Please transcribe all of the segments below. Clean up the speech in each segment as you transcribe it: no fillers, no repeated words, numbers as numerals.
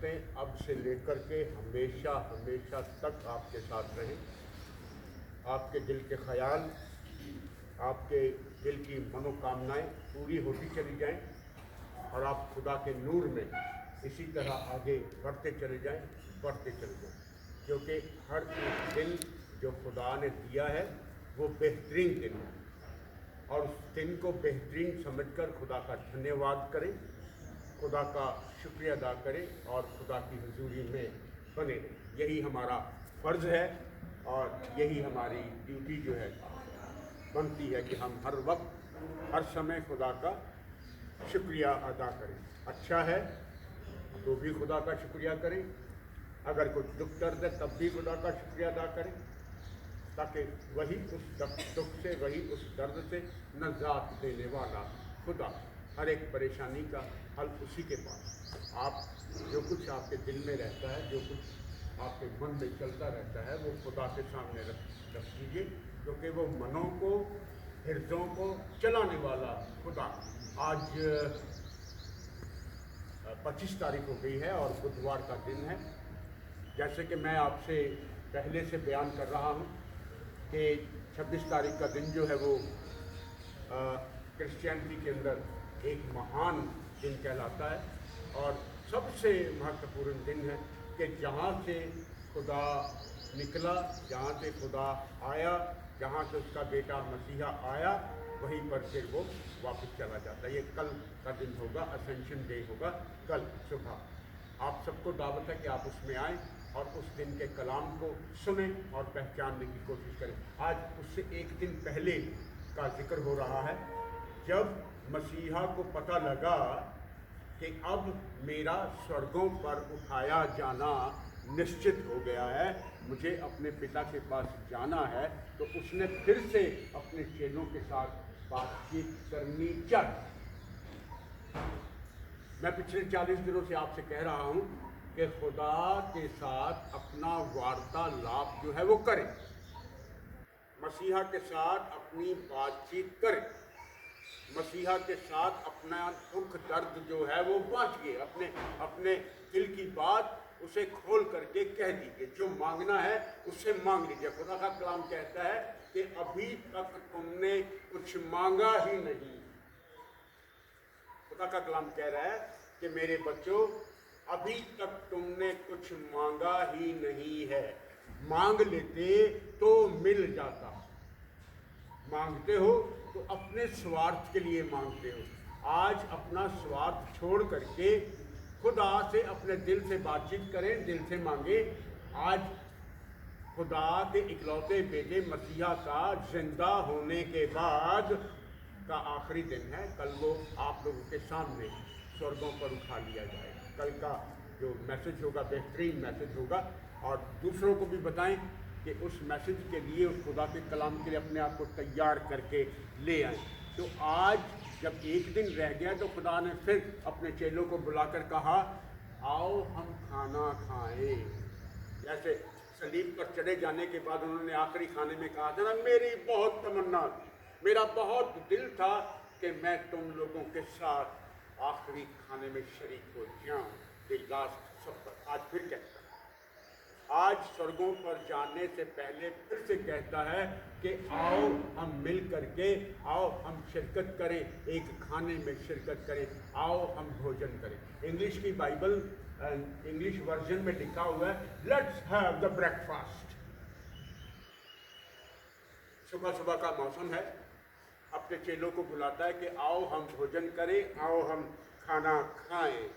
बरकतें अब से लेकर के हमेशा हमेशा तक आपके साथ रहें। आपके दिल के ख्याल, आपके दिल की मनोकामनाएं पूरी होती चली जाएं और आप खुदा के नूर में इसी तरह आगे बढ़ते चले जाएं, बढ़ते चले जाएं, क्योंकि हर एक दिन जो खुदा ने दिया है वो बेहतरीन दिन है और उस दिन को बेहतरीन समझकर खुदा का धन्यवाद करें, खुदा का शुक्रिया अदा करें और खुदा की हुजूरी में बने रहें। यही हमारा फ़र्ज़ है और यही हमारी ड्यूटी जो है बनती है कि हम हर वक्त हर समय खुदा का शुक्रिया अदा करें। अच्छा है तो भी खुदा का शुक्रिया करें, अगर कुछ दुख दर्द है तब भी खुदा का शुक्रिया अदा करें, ताकि वही उस दुख से, वही उस दर्द से नजात देने वाला खुदा, हर एक परेशानी का हल उसी के पास। आप जो कुछ आपके दिल में रहता है, जो कुछ आपके मन में चलता रहता है, वो खुदा के सामने रख दीजिए, क्योंकि वो मनों को, हृदयों को चलाने वाला खुदा। आज 25 तारीख हो गई है और बुधवार का दिन है। जैसे कि मैं आपसे पहले से बयान कर रहा हूँ कि 26 तारीख का दिन जो है वो क्रिश्चियनिटी के अंदर एक महान दिन कहलाता है और सबसे महत्वपूर्ण दिन है कि जहाँ से खुदा निकला, जहाँ से खुदा आया, जहाँ से उसका बेटा मसीहा आया, वहीं पर फिर वो वापस चला जाता है। ये कल का दिन होगा, असेंशन डे होगा कल सुबह। आप सबको दावत है कि आप उसमें आएँ और उस दिन के कलाम को सुनें और पहचानने की कोशिश करें। आज उससे एक दिन पहले का जिक्र हो रहा है, जब मसीहा को पता लगा कि अब मेरा स्वर्गों पर उठाया जाना निश्चित हो गया है, मुझे अपने पिता के पास जाना है, तो उसने फिर से अपने चेलों के साथ बातचीत करनी चाहिए। मैं पिछले 40 दिनों से आपसे कह रहा हूँ कि खुदा के साथ अपना वार्तालाप जो है वो करें, मसीहा के साथ अपनी बातचीत करें, मसीहा के साथ अपना दुख दर्द जो है वो बांटिए, अपने दिल की बात उसे खोल करके कह दीजिए, जो मांगना है उससे मांग लीजिए। खुदा का कलाम कहता है कि अभी तक तुमने कुछ मांगा ही नहीं। खुदा का कलाम कह रहा है कि मेरे बच्चों, अभी तक तुमने कुछ मांगा ही नहीं है। मांग लेते तो मिल जाता। मांगते हो तो अपने स्वार्थ के लिए मांगते हो। आज अपना स्वार्थ छोड़ करके खुदा से, अपने दिल से बातचीत करें, दिल से मांगे। आज खुदा के इकलौते बेटे मसीहा का जिंदा होने के बाद का आखिरी दिन है। कल वो आप लोगों के सामने स्वर्गों पर उठा लिया जाएगा। कल का जो मैसेज होगा बेहतरीन मैसेज होगा और दूसरों को भी बताएं कि उस मैसेज के लिए, उस खुदा के कलाम के लिए अपने आप को तैयार करके ले आएं। तो आज जब एक दिन रह गया तो खुदा ने फिर अपने चेलों को बुलाकर कहा, आओ हम खाना खाएं। जैसे सलीब पर चढ़े जाने के बाद उन्होंने आखिरी खाने में कहा था ना, मेरी बहुत तमन्ना थी, मेरा बहुत दिल था कि मैं तुम लोगों के साथ आखिरी खाने में शरीक हो जाऊं, द लास्ट सफर। आज फिर कहता है, आज स्वर्गों पर जाने से पहले फिर से कहता है कि आओ हम मिल करके, आओ हम शिरकत करें, एक खाने में शिरकत करें, आओ हम भोजन करें। इंग्लिश की बाइबल, इंग्लिश वर्जन में लिखा हुआ है, लेट्स हैव द ब्रेकफास्ट। सुबह सुबह का मौसम है, अपने चेलों को बुलाता है कि आओ हम भोजन करें, आओ हम खाना खाएं।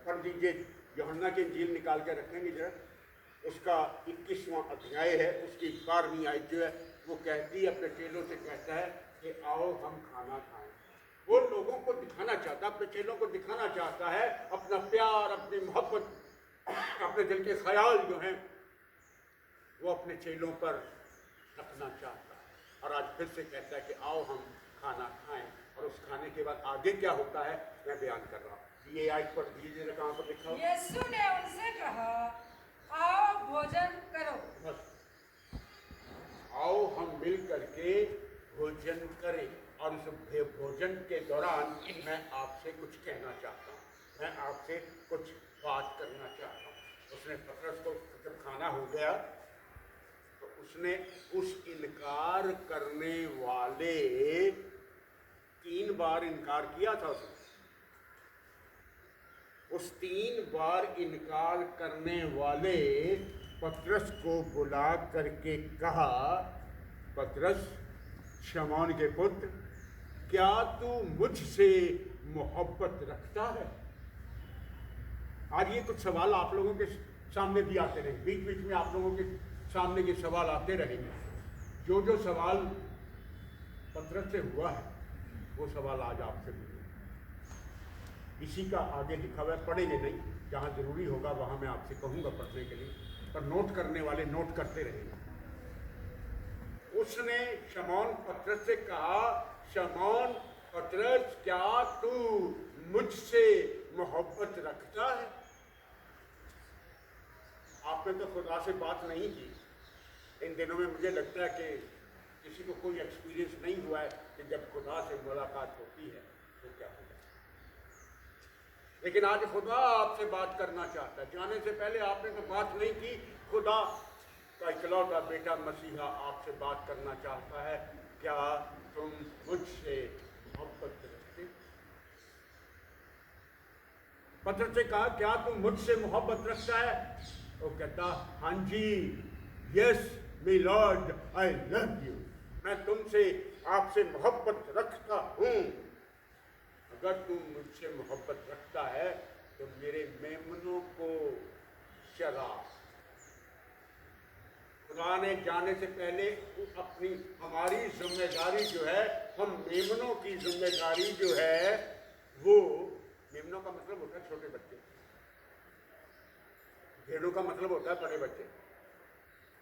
पढ़ दीजिए, यूहन्ना की इंजील निकाल के रखेंगे जरा, उसका 21वां अध्याय है, उसकी 12वीं आयत जो है वो कहती है, अपने चेलों से कहता है कि आओ हम खाना खाएं। वो लोगों को दिखाना चाहता है, अपने चेलों को दिखाना चाहता है अपना प्यार, अपनी मोहब्बत, अपने दिल के ख्याल जो हैं वो अपने चेलों पर रखना चाहता है। और आज फिर से कहता है कि आओ हम खाना खाएं। और उस खाने के बाद आगे क्या होता है मैं बयान कर रहा हूँ। ये आयत पढ़ दीजिए, कहाँ पर लिखा हो? यीशु ने उनसे कहा, आओ भोजन करो। बस, आओ हम मिल करके भोजन करें। और इस भोजन के दौरान मैं आपसे कुछ कहना चाहता हूँ, मैं आपसे कुछ बात करना चाहता हूँ। उसने पतरस को जब खाना हो गया तो उसने उस इनकार करने वाले 3 बार इनकार किया था उसने। उस 3 बार इनकार करने वाले पतरस को बुला करके कहा, पतरस शमौन के पुत्र, क्या तू मुझसे मोहब्बत रखता है? आज ये कुछ सवाल आप लोगों के सामने भी आते रहेंगे, बीच बीच में आप लोगों के सामने ये सवाल आते रहेंगे। जो जो सवाल पतरस से हुआ है वो सवाल आज आपसे भी होगा। इसी का आगे लिखा हुआ है, पढ़ेंगे नहीं, जहाँ जरूरी होगा वहाँ मैं आपसे कहूँगा पढ़ने के लिए, पर नोट करने वाले नोट करते रहेंगे। उसने शमौन पतरस से कहा, शमौन पतरस, क्या तू मुझसे मोहब्बत रखता है? आपने तो खुदा से बात नहीं की इन दिनों में। मुझे लगता है कि किसी को कोई एक्सपीरियंस नहीं हुआ है कि जब खुदा से मुलाकात होती है तो क्या होगा। लेकिन आज खुदा आपसे बात करना चाहता है। जाने से पहले आपने तो बात नहीं की। खुदा का इकलौता बेटा मसीहा आपसे बात करना चाहता है, क्या तुम मुझसे मोहब्बत रखते? पतरस से कहा, क्या तुम मुझसे मोहब्बत रखता है? वो कहता, हाँ जी, yes me lord, I love you. मैं तुमसे, आपसे मोहब्बत रखता हूँ। अगर तुम मुझसे मोहब्बत रखता है तो मेरे मेमनों को चरा। खुदा ने जाने से पहले अपनी हमारी जिम्मेदारी जो है, हम मेमनों की जिम्मेदारी जो है, वो मेमनों का मतलब होता है छोटे बच्चे, भेड़ों का मतलब होता है बड़े बच्चे।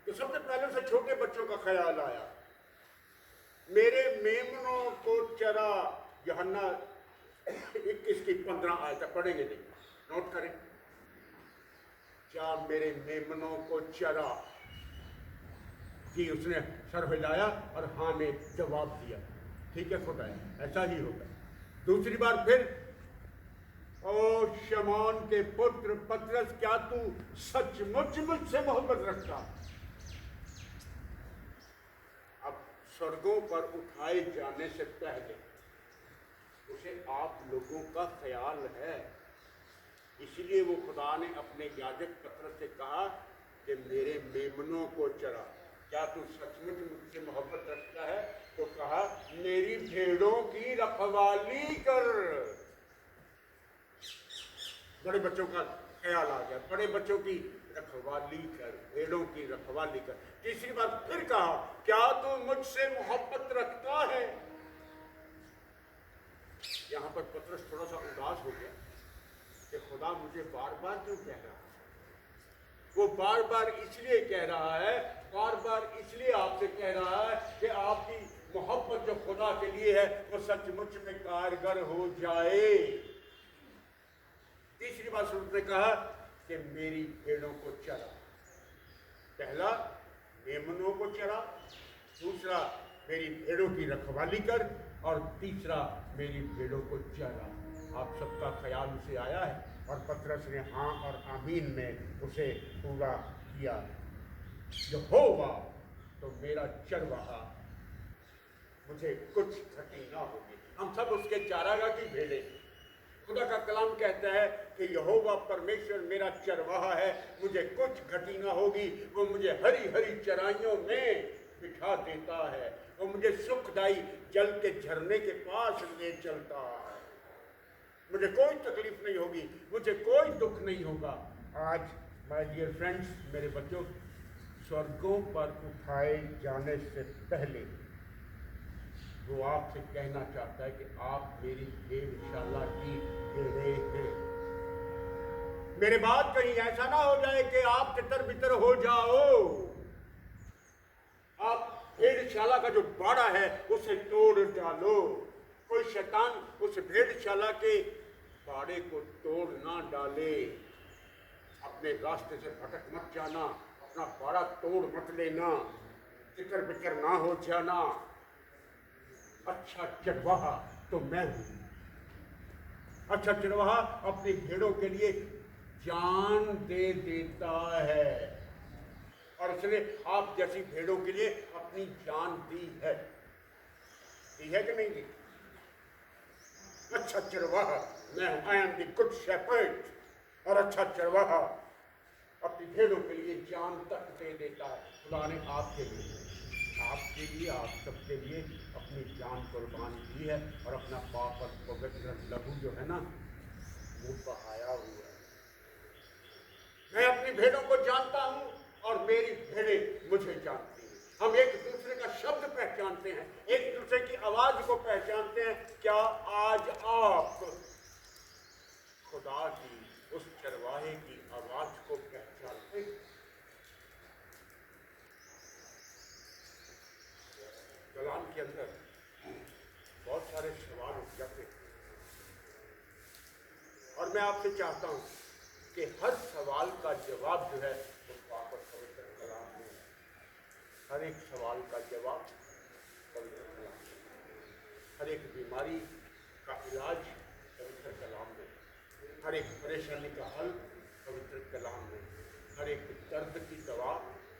तो सबसे पहले उसे छोटे बच्चों का ख्याल आया। मेरे मेमनों को चरा। यूहन्ना 21 की 15 आयत पढ़ेंगे, नहीं नोट करें। क्या मेरे मेमनों को चरा? जी, उसने सर हिलाया और हाँ ने जवाब दिया। ठीक है खुदा, ऐसा ही होगा। दूसरी बार फिर, ओ शमौन के पुत्र पतरस, क्या तू सचमुच मुझसे मोहब्बत रखता? अब स्वर्गों पर उठाए जाने से पहले उसे आप लोगों का ख्याल है। इसलिए वो खुदा ने अपने याजक पतरस से कहा कि मेरे मेमनों को चरा। क्या तू सचमुच मुझसे मोहब्बत रखता है? तो कहा, मेरी भेड़ों की रखवाली कर। बड़े बच्चों का ख्याल आ गया, बड़े बच्चों की रखवाली कर, भेड़ों की रखवाली कर। तीसरी बार फिर कहा, क्या तू मुझसे मोहब्बत रखता है? यहाँ पर पतरस थोड़ा सा उदास हो गया कि खुदा मुझे बार बार क्यों कह रहा है। वो बार बार इसलिए कह रहा है, बार बार इसलिए आपसे कह रहा है कि आपकी मोहब्बत जो खुदा के लिए है वो सचमुच में कारगर हो जाए। तीसरी बार उसने कहा कि मेरी भेड़ों को चरा। पहला, मेमनों को चरा। दूसरा, मेरी भेड़ों की रखवाली कर। और तीसरा, मेरी भेड़ों को चरा। आप सबका ख्याल उसे आया है और पतरस ने हाँ और आमीन में उसे पूरा किया। यहोवा तो मेरा चरवाहा, मुझे कुछ घटी ना होगी। हम सब उसके चारागाह की भेड़े। खुदा का कलाम कहता है कि यहोवा परमेश्वर मेरा चरवाहा है, मुझे कुछ घटी ना होगी। वो मुझे हरी हरी चराइयों में बिठा देता है, वो मुझे सुखदाई जल के झरने के पास ले चलता है। मुझे कोई तकलीफ नहीं होगी, मुझे कोई दुख नहीं होगा। आज माय डियर फ्रेंड्स, मेरे बच्चों, स्वर्गों पर उठाए जाने से पहले वो आपसे कहना चाहता है कि आप मेरी भेड़शाला की भेड़े हैं। मेरे बाद कहीं ऐसा ना हो जाए कि आप तितर बितर हो जाओ। आप भेड़शाला का जो बाड़ा है उसे तोड़ डालो। कोई शैतान उस भेड़शाला के बाड़े को तोड़ ना डाले। अपने रास्ते से भटक मत जाना, अपना बाड़ा तोड़ मत लेना, तितर बितर ना हो जाना। अच्छा चरवाहा तो मैं हूं। अच्छा चरवाहा अपनी भेड़ों के लिए जान दे देता है, और उसने आप जैसी भेड़ों के लिए अपनी जान दी है कि नहीं दी? अच्छा चरवाहा मैं हूं, I am the good shepherd, और अच्छा चरवाहा अपनी भेड़ों के लिए जान तक दे देता है। खुदा ने आपके लिए आप सबके लिए अपनी जान कुर्बान की है, और अपना पाप और पवित्र लहू जो है ना वो बहाया हुआ है। मैं अपनी भेड़ों को जानता हूं और मेरी भेड़ें मुझे जानती हैं। हम एक दूसरे का शब्द पहचानते हैं, एक दूसरे की आवाज को पहचानते हैं। क्या आज आप खुदा की उस चरवाहे की आवाज को पहचानते हैं? कलाम के अंदर बहुत सारे सवाल उठ जाते हैं, और मैं आपसे चाहता हूं कि हर सवाल का जवाब जो है वो वापस पवित्र कलाम में है। हर एक सवाल का जवाब पवित्र कलाम में, हर एक बीमारी का इलाज पवित्र कलाम में, हर एक परेशानी का हल पवित्र कलाम में, हर एक दर्द की दवा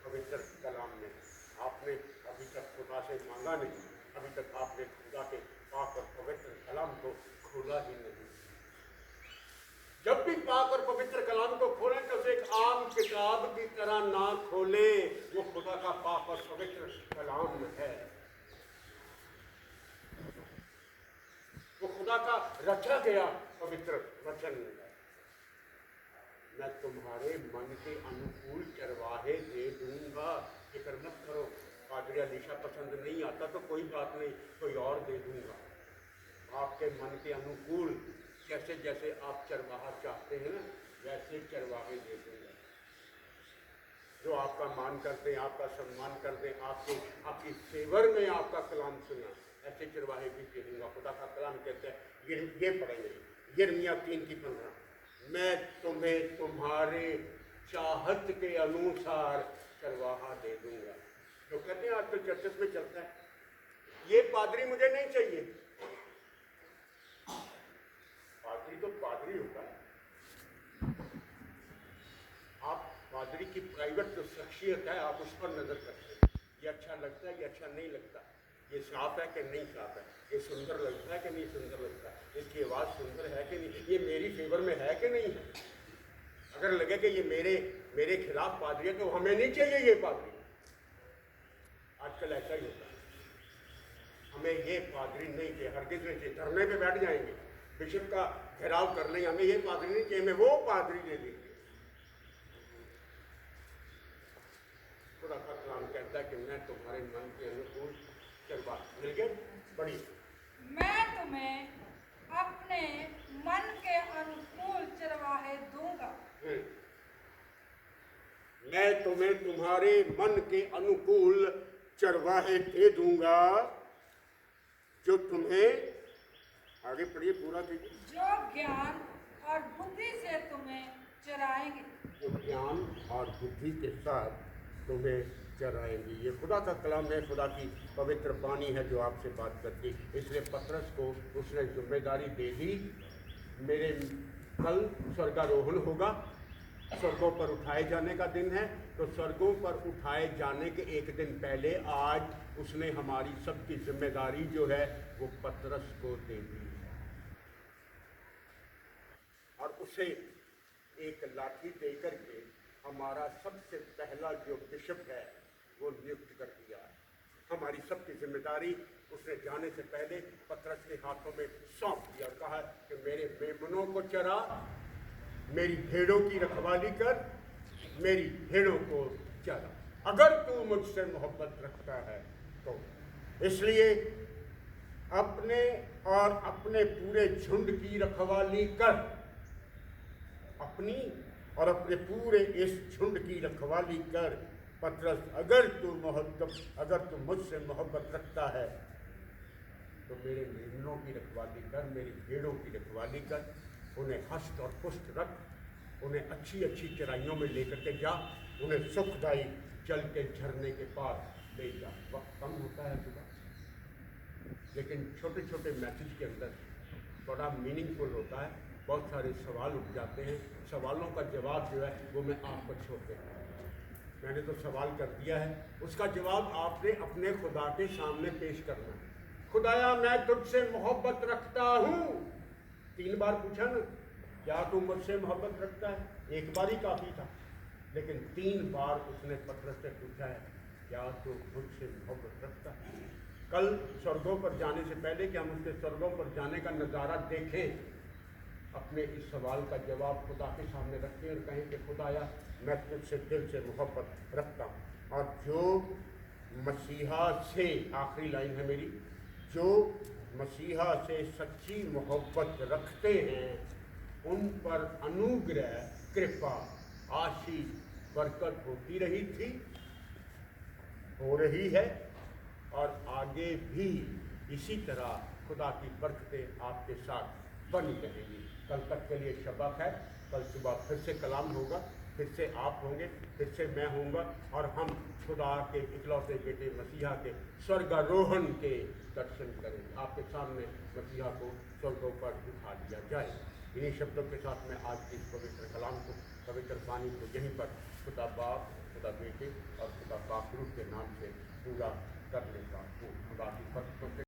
पवित्र कलाम में। आपने अभी तक खुदा से मांगा नहीं, अभी तक आपने खुदा के पाक और पवित्र कलाम को खोला ही नहीं। जब भी पाक और पवित्र कलाम को खोलें तो उसे एक आम किताब की तरह ना खोलें, वो खुदा का पाक और पवित्र कलाम है। वो खुदा का रचा गया पवित्र वचन है। मैं तुम्हारे मन के अनुकूल चरवाहे दे दूंगा, फिक्र मत करो। पादरी अलीशा पसंद नहीं आता तो कोई बात नहीं, कोई और दे दूंगा। आपके मन के अनुकूल जैसे जैसे आप चरवाहा चाहते हैं ना, वैसे चरवाहे दे दूंगा जो आपका मान करते हैं, आपका सम्मान करते हैं, आपकी फेवर में आपका कलाम सुना, ऐसे चरवाहे भी दे दूंगा। खुदा का कलाम कहते हैं, ये पढ़ेंगे यिर्मयाह 3:15, मैं तुम्हें तुम्हारे चाहत के अनुसार चरवाहा दे दूंगा। तो कहते हैं आजकल चर्चेस में चलता है, ये पादरी मुझे नहीं चाहिए। पादरी तो पादरी होता है। आप पादरी की प्राइवेट जो शख्सियत है आप उस पर नजर करते हैं, ये अच्छा लगता है, ये अच्छा नहीं लगता, ये साफ है कि नहीं साफ है, ये सुंदर लगता है कि नहीं सुंदर लगता है, इसकी आवाज़ सुंदर है कि नहीं, ये मेरी फेवर में है कि नहीं है। अगर लगे कि ये मेरे खिलाफ पादरी है तो हमें नहीं चाहिए ये पादरी। आजकल ऐसा ही होता है, हमें ये पादरी नहीं चाहिए, हरगिज़ नहीं चाहिए। धरने पे बैठ जाएंगे, बिशप का घेराव कर लेंगे, हमें ये पादरी नहीं चाहिए, हमें वो पादरी दे देंगे। खुदा का कलाम कहता है कि मैं तुम्हारे मन के अनुकूल चरवाहा मिल गए। बड़ी मैं तुम्हें अपने मन के अनुकूल चरवाहे दूंगा। मैं तुम्हें तुम्हारे मन के अनुकूल चरवाहे दे दूंगा जो तुम्हें, आगे पढ़िए पूरा कीजिए, जो ज्ञान और बुद्धि से तुम्हें चराएंगे। जो ज्ञान और बुद्धि के साथ तुम्हें चराएंगी। ये खुदा का कलाम है, खुदा की पवित्र वाणी है जो आपसे बात करती। इसलिए पतरस को उसने जिम्मेदारी दे दी, मेरे कल स्वर्गारोहण होगा, स्वर्गों पर उठाए जाने का दिन है, तो स्वर्गों पर उठाए जाने के एक दिन पहले आज उसने हमारी सबकी जिम्मेदारी जो है वो पतरस को दे दी और उसे एक लाठी देकर के हमारा सबसे पहला जो बिशप है वो नियुक्त कर दिया है। हमारी सबकी जिम्मेदारी उसने जाने से पहले पतरस के हाथों में सौंप दिया और कहा कि मेरे मेमनों को चरा, मेरी भेड़ों की रखवाली कर, मेरी भेड़ों को चरा, अगर तू मुझसे मोहब्बत रखता है तो। इसलिए अपने और अपने पूरे झुंड की रखवाली कर, अपनी और अपने पूरे इस झुंड की रखवाली कर पतरस। अगर तू मुझसे मोहब्बत रखता है तो मेरे मेमनों की रखवाली कर, मेरी भेड़ों की रखवाली कर, उन्हें हष्ट और पुष्ट रख, उन्हें अच्छी अच्छी चराइयों में लेकर के जा, उन्हें सुखदायी जल के झरने के पास ले जा। वक्त कम होता है सुबह, लेकिन छोटे छोटे मैसेज के अंदर बड़ा मीनिंगफुल होता है। बहुत सारे सवाल उठ जाते हैं। सवालों का जवाब जो है वो मैं आपको छोड़ देता हूँ। मैंने तो सवाल कर दिया है, उसका जवाब आपने अपने खुदा के सामने पेश करना है। खुदाया मैं तुझसे मोहब्बत रखता हूँ। 3 बार पूछा ना, क्या तू मुझसे मोहब्बत रखता है? एक बार ही काफ़ी था, लेकिन 3 बार उसने पतरस से पूछा है, क्या तू मुझसे मोहब्बत रखता है? कल स्वर्गों पर जाने से पहले कि हम उसके स्वर्गों पर जाने का नज़ारा देखें, अपने इस सवाल का जवाब खुदा के सामने रखें और कहें कि खुदाया मैं तुझसे दिल से मोहब्बत रखता हूँ। और जो मसीहा से, आखिरी लाइन है मेरी, जो मसीहा से सच्ची मोहब्बत रखते हैं उन पर अनुग्रह, कृपा, आशीष, बरकत होती रही थी, हो रही है और आगे भी इसी तरह खुदा की बरकतें आपके साथ बनी रहेंगी। कल तक के लिए शबा खैर। कल सुबह फिर से कलाम होगा, फिर से आप होंगे, फिर से मैं होऊंगा और हम खुदा के इकलौते बेटे मसीहा के स्वर्गारोहण के दर्शन करेंगे। आपके सामने मसीहा को स्वर्गों पर उठा लिया जाए। इन्हीं शब्दों के साथ मैं आज के इस पवित्र कलाम को, पवित्र वाणी को यहीं पर खुदा बाप, खुदा बेटे और खुदा पाक रूह के नाम से पूरा कर लेता हूँ। खुदा की बरकतों से